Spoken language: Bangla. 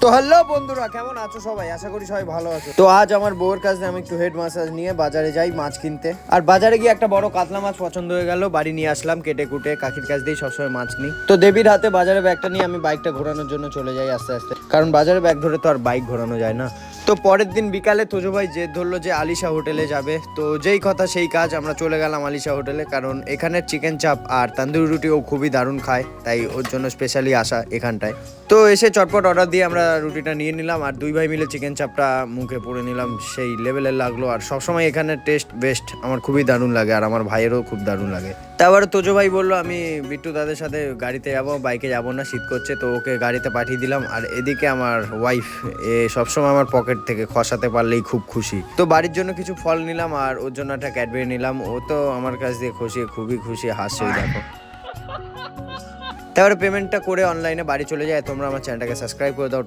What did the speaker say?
তো হ্যালো বন্ধুরা, কেমন আছো সবাই? আশা করি সবাই ভালো আছো। তো আজ আমার বউয়ের কাছে আমি একটু হেড মাসাজ নিয়ে বাজারে যাই মাছ কিনতে। আর বাজারে গিয়ে একটা বড় কাতলা মাছ পছন্দ হয়ে গেল, বাড়ি নিয়ে আসলাম কেটে কুটে। কাকির কাছ দিয়েই সবসময় মাছ নিই। তো দেবীর হাতে বাজারে ব্যাগটা নিয়ে আমি বাইকটা ঘোরানোর জন্য চলে যাই আস্তে আস্তে, কারণ বাজারে ব্যাগ ধরে তো আর বাইক ঘোরানো যায় না। তো পরের দিন বিকালে তোজো ভাই জেদ ধরলো যে আলিশা হোটেলে যাবে। তো যেই কথা সেই কাজ, আমরা চলে গেলাম আলিশা হোটেলে, কারণ এখানের চিকেন চাপ আর তান্দুরি রুটি ও খুবই দারুণ খায়, তাই ওর জন্য স্পেশালি আসা এখানটায়। তো এসে চটপট অর্ডার দিয়ে আমরা রুটিটা নিয়ে নিলাম, আর দুই ভাই মিলে চিকেন চাপটা মুখে পুরে নিলাম। সেই লেভেলের লাগলো, আর সবসময় এখানের টেস্ট বেস্ট আমার খুবই দারুণ লাগে, আর আমার ভাইয়েরও খুব দারুণ লাগে। তারপরে তোজো ভাই বললো আমি বিট্টু দাদের সাথে গাড়িতে যাবো, বাইকে যাবো না, শীত করছে। তো ওকে গাড়িতে পাঠিয়ে দিলাম। আর এদিকে আমার ওয়াইফ সবসময় আমার পকেট থেকে খসাতে পারলেই খুব খুশি। তো বাড়ির জন্য কিছু ফল নিলাম, আর ওর জন্য একটা ক্যাডবেরি নিলাম। ও তো আমার কাছ দিয়ে খুবই খুশি, হাসছে ওই দেখো। তারপরে পেমেন্টটা করে অনলাইনে বাড়ি চলে যায়। তোমরা আমার চ্যানেলটাকে সাবস্ক্রাইব করে দাও।